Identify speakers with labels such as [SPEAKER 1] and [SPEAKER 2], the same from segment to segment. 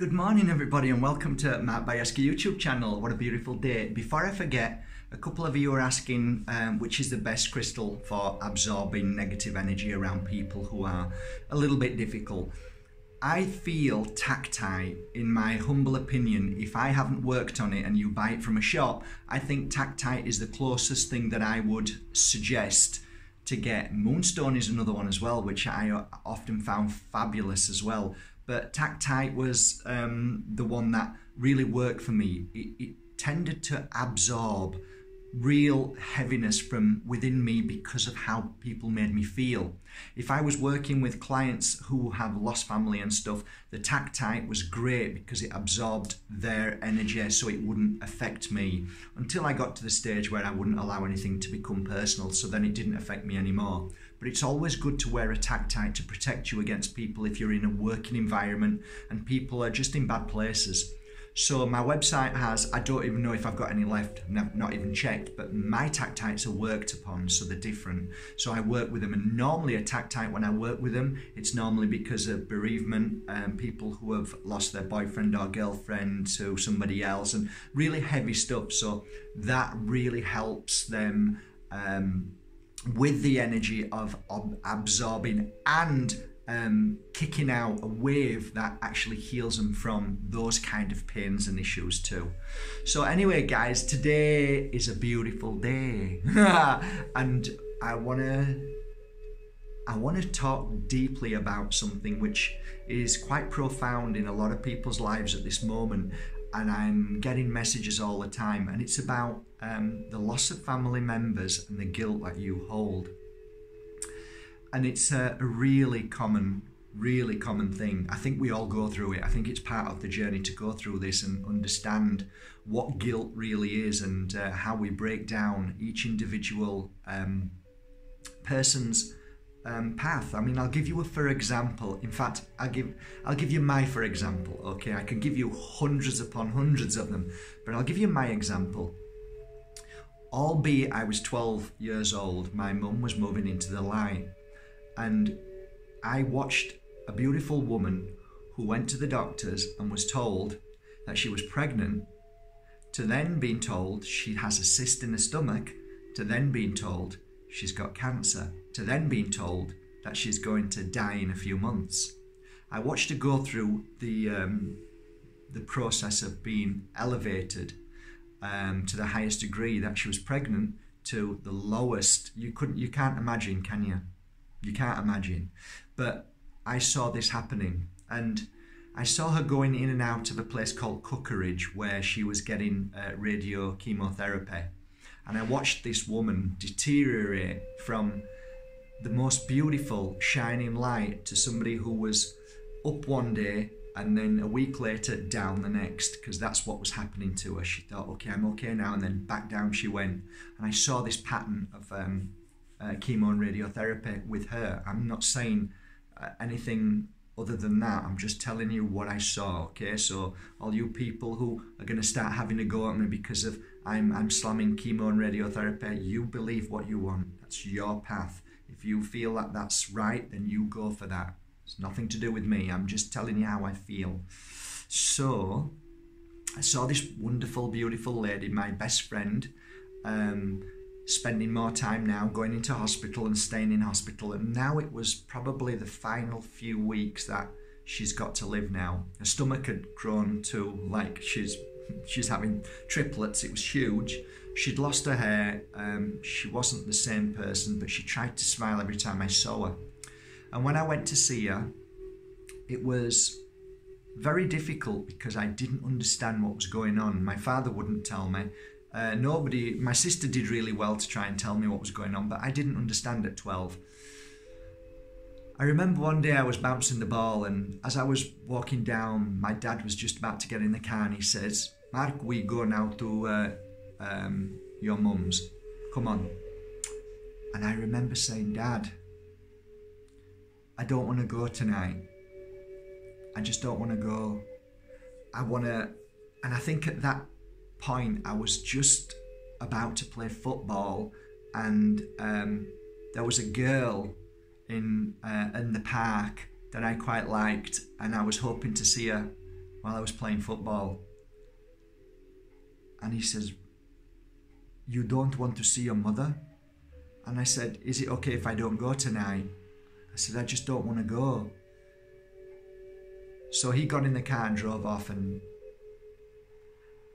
[SPEAKER 1] Good morning everybody and welcome to my Bajerski YouTube channel. What a beautiful day. Before I forget, a couple of you are asking which is the best crystal for absorbing negative energy around people who are a little bit difficult. I feel Tactite, in my humble opinion, if I haven't worked on it and you buy it from a shop, I think Tactite is the closest thing that I would suggest to get. Moonstone is another one as well, which I often found fabulous as well. But Tactite was the one that really worked for me. It tended to absorb real heaviness from within me because of how people made me feel. If I was working with clients who have lost family and stuff, the Tactite was great because it absorbed their energy so it wouldn't affect me, until I got to the stage where I wouldn't allow anything to become personal, so then it didn't affect me anymore. But it's always good to wear a Tactite to protect you against people if you're in a working environment and people are just in bad places. So my website has, I don't even know if I've got any left, I've not even checked, but my Tactites are worked upon, so they're different. So I work with them, and normally a Tactite, when I work with them, it's normally because of bereavement, people who have lost their boyfriend or girlfriend to somebody else, and really heavy stuff. So that really helps them with the energy of absorbing and kicking out a wave that actually heals them from those kind of pains and issues too. So anyway guys, today is a beautiful day and I want to talk deeply about something which is quite profound in a lot of people's lives at this moment, and I'm getting messages all the time, and it's about the loss of family members and the guilt that you hold. And it's a really common thing. I think we all go through it. I think it's part of the journey to go through this and understand what guilt really is, and how we break down each individual person's path. I mean, I'll give you a for example. In fact, I'll give you my for example. Okay, I can give you hundreds upon hundreds of them, but I'll give you my example. Albeit I was 12 years old, my mum was moving into the light. And I watched a beautiful woman who went to the doctors and was told that she was pregnant, to then being told she has a cyst in the stomach, to then being told she's got cancer, to then being told that she's going to die in a few months. I watched her go through the process of being elevated to the highest degree, that she was pregnant, to the lowest. You can't imagine, can you? You can't imagine. But I saw this happening, and I saw her going in and out of a place called Cookeridge where she was getting radio chemotherapy. And I watched this woman deteriorate from the most beautiful shining light to somebody who was up one day and then a week later down the next, because that's what was happening to her. She thought, okay, I'm okay now, and then back down she went. And I saw this pattern of chemo and radiotherapy with her. I'm not saying anything other than that. I'm just telling you what I saw. Okay, so all you people who are going to start having a go at me because of I'm slamming chemo and radiotherapy, you believe what you want. That's your path. If you feel that that's right, then you go for that. It's nothing to do with me. I'm just telling you how I feel. So I saw this wonderful, beautiful lady, my best friend, spending more time now going into hospital and staying in hospital, and now it was probably the final few weeks that she's got to live now. Her stomach had grown to like she's having triplets. It was huge. She'd lost her hair. She wasn't the same person, but she tried to smile every time I saw her. And when I went to see her, it was very difficult because I didn't understand what was going on. My father wouldn't tell me. Nobody, my sister did really well to try and tell me what was going on, but I didn't understand at 12. I remember one day I was bouncing the ball, and as I was walking down, my dad was just about to get in the car, and he says, "Mark, we go now to your mum's. Come on." And I remember saying, "Dad, I don't want to go tonight. I just don't want to go. I want to," and I think at that point I was just about to play football, and there was a girl in the park that I quite liked, and I was hoping to see her while I was playing football. And he says, "You don't want to see your mother?" And I said, "Is it okay if I don't go tonight?" I said, "I just don't want to go." So he got in the car and drove off, and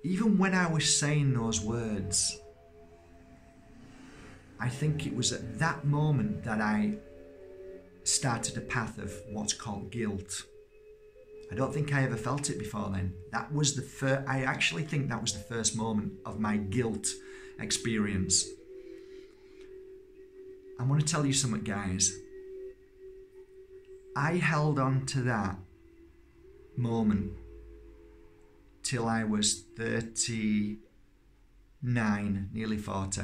[SPEAKER 1] even when I was saying those words, I think it was at that moment that I started a path of what's called guilt. I don't think I ever felt it before then. That was the first, I actually think that was the first moment of my guilt experience. I want to tell you something, guys. I held on to that moment till I was 39, nearly 40.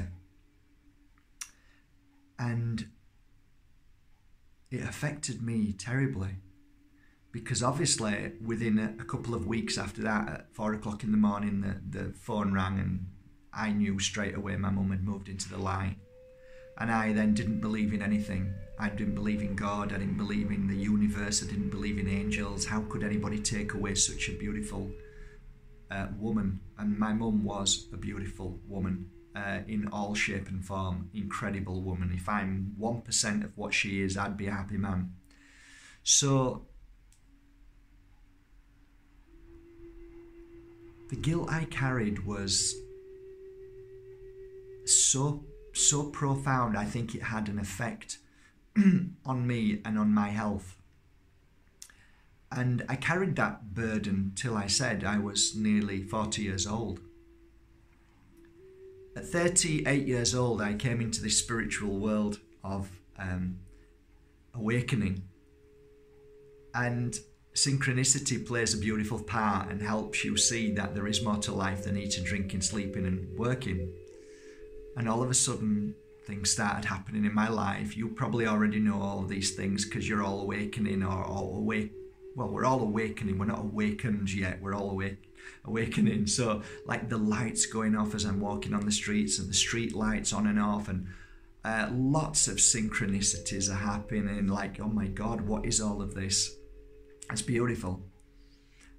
[SPEAKER 1] And it affected me terribly, because obviously within a couple of weeks after that, at 4 o'clock in the morning, the phone rang, and I knew straight away my mum had moved into the light. And I then didn't believe in anything. I didn't believe in God. I didn't believe in the universe. I didn't believe in angels. How could anybody take away such a beautiful woman? And my mum was a beautiful woman in all shape and form. Incredible woman. If I'm 1% of what she is, I'd be a happy man. So the guilt I carried was so profound. I think it had an effect on me and on my health. And I carried that burden till I said I was nearly 40 years old. At 38 years old, I came into this spiritual world of awakening. And synchronicity plays a beautiful part and helps you see that there is more to life than eating, drinking, sleeping and working. And all of a sudden, things started happening in my life. You probably already know all of these things because you're all awakening or awake. Well, we're all awakening. We're not awakened yet. We're all awakening. So like the lights going off as I'm walking on the streets, and the street lights on and off, and lots of synchronicities are happening. Like, oh my God, what is all of this? It's beautiful.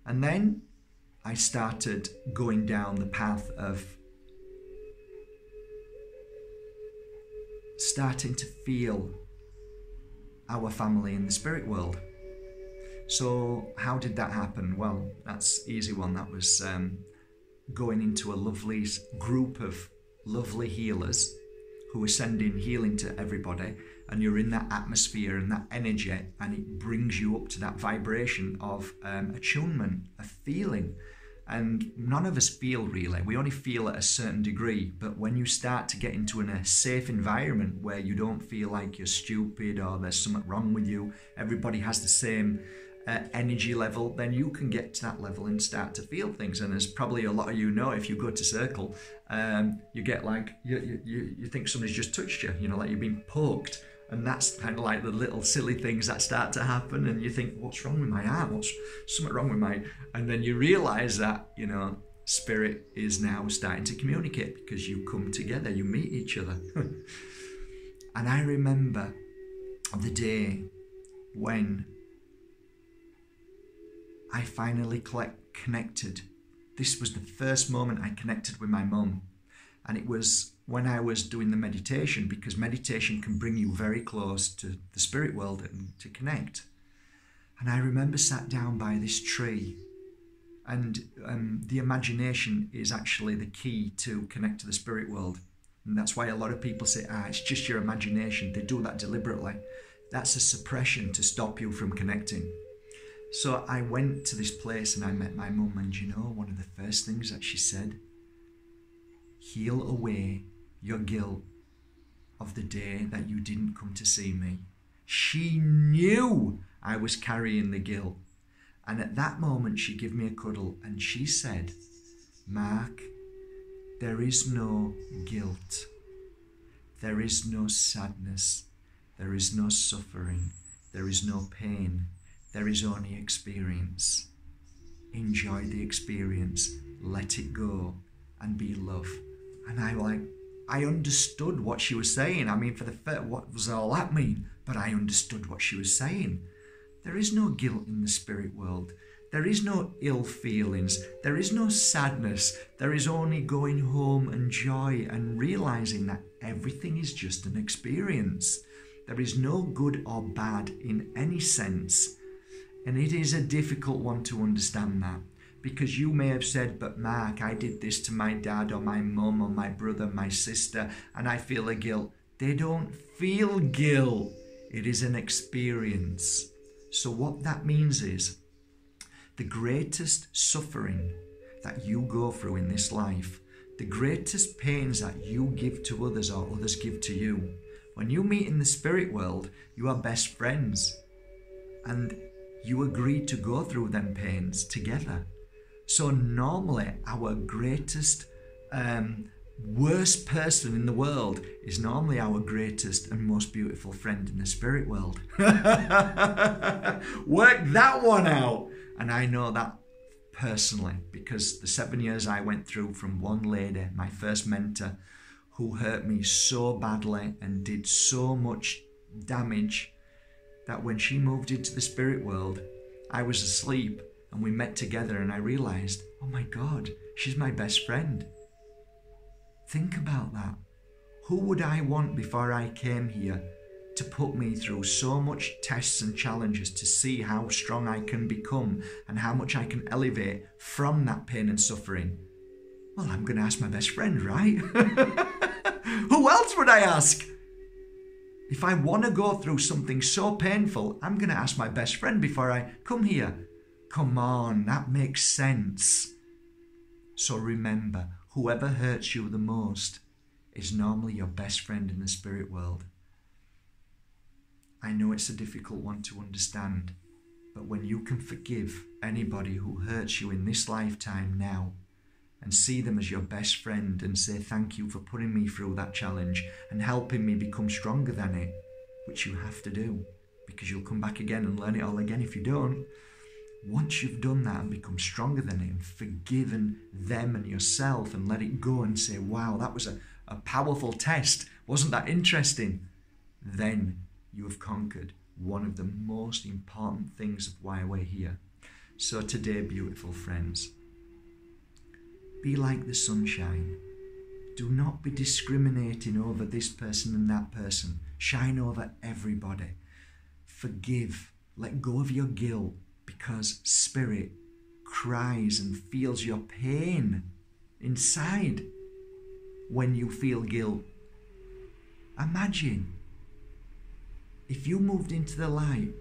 [SPEAKER 1] And then I started going down the path of starting to feel our family in the spirit world. So how did that happen? Well, that's an easy one. That was going into a lovely group of lovely healers who are sending healing to everybody, and you're in that atmosphere and that energy, and it brings you up to that vibration of attunement, a feeling. And none of us feel really. We only feel at a certain degree. But when you start to get into a safe environment where you don't feel like you're stupid or there's something wrong with you, everybody has the same energy level, then you can get to that level and start to feel things. And as probably a lot of you know, if you go to Circle, you get like, you think somebody's just touched you, you know, like you've been poked. And that's kind of like the little silly things that start to happen, and you think, what's wrong with my arm? What's something wrong with my... And then you realize that, you know, spirit is now starting to communicate because you come together, you meet each other. And I remember the day when I finally connected. This was the first moment I connected with my mum. And it was when I was doing the meditation, because meditation can bring you very close to the spirit world and to connect. And I remember sat down by this tree, and the imagination is actually the key to connect to the spirit world. And that's why a lot of people say, it's just your imagination. They do that deliberately. That's a suppression to stop you from connecting. So I went to this place and I met my mum, and you know, one of the first things that she said, heal away your guilt of the day that you didn't come to see me. She knew I was carrying the guilt. And at that moment, she gave me a cuddle and she said, Mark, there is no guilt. There is no sadness. There is no suffering. There is no pain. There is only experience. Enjoy the experience. Let it go and be love. And I understood what she was saying. I mean, for the first, what was all that mean? But I understood what she was saying. There is no guilt in the spirit world. There is no ill feelings. There is no sadness. There is only going home and joy and realizing that everything is just an experience. There is no good or bad in any sense. And it is a difficult one to understand that. Because you may have said, but Mark, I did this to my dad or my mum or my brother, my sister, and I feel a guilt. They don't feel guilt. It is an experience. So what that means is, the greatest suffering that you go through in this life, the greatest pains that you give to others or others give to you, when you meet in the spirit world, you are best friends. And you agree to go through them pains together. So normally our greatest, worst person in the world is normally our greatest and most beautiful friend in the spirit world. Work that one out. And I know that personally, because the 7 years I went through from one lady, my first mentor, who hurt me so badly and did so much damage, that when she moved into the spirit world, I was asleep and we met together and I realized, oh my God, she's my best friend. Think about that. Who would I want before I came here to put me through so much tests and challenges to see how strong I can become and how much I can elevate from that pain and suffering? Well, I'm going to ask my best friend, right? Who else would I ask? If I want to go through something so painful, I'm going to ask my best friend before I come here. Come on, that makes sense. So remember, whoever hurts you the most is normally your best friend in the spirit world. I know it's a difficult one to understand, but when you can forgive anybody who hurts you in this lifetime now, and see them as your best friend and say thank you for putting me through that challenge and helping me become stronger than it, which you have to do, because you'll come back again and learn it all again if you don't. Once you've done that and become stronger than it and forgiven them and yourself and let it go and say, wow, that was a powerful test, wasn't that interesting? Then you have conquered one of the most important things of why we're here. So today, beautiful friends, be like the sunshine. Do not be discriminating over this person and that person. Shine over everybody. Forgive. Let go of your guilt, because spirit cries and feels your pain inside when you feel guilt. Imagine if you moved into the light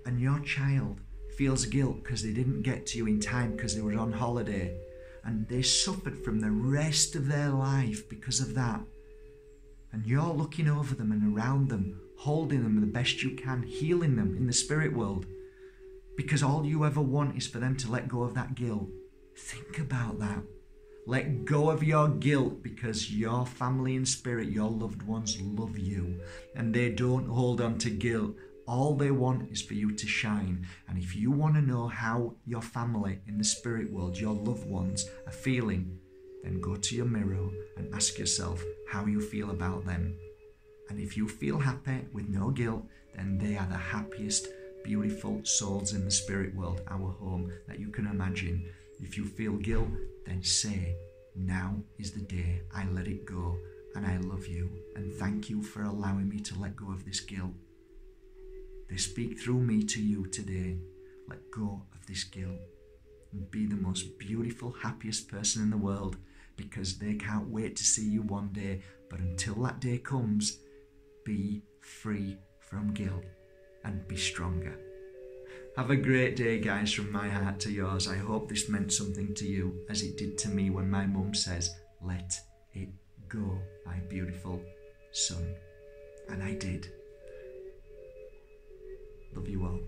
[SPEAKER 1] and your child feels guilt because they didn't get to you in time because they were on holiday, and they suffered from the rest of their life because of that. And you're looking over them and around them, holding them the best you can, healing them in the spirit world. Because all you ever want is for them to let go of that guilt. Think about that. Let go of your guilt, because your family and spirit, your loved ones, love you. And they don't hold on to guilt. All they want is for you to shine. And if you want to know how your family in the spirit world, your loved ones, are feeling, then go to your mirror and ask yourself how you feel about them. And if you feel happy with no guilt, then they are the happiest, beautiful souls in the spirit world, our home, that you can imagine. If you feel guilt, then say, now is the day I let it go, and I love you, and thank you for allowing me to let go of this guilt. They speak through me to you today. Let go of this guilt and be the most beautiful, happiest person in the world, because they can't wait to see you one day. But until that day comes, be free from guilt and be stronger. Have a great day, guys, from my heart to yours. I hope this meant something to you, as it did to me when my mum says, let it go, my beautiful son. And I did. Love you all.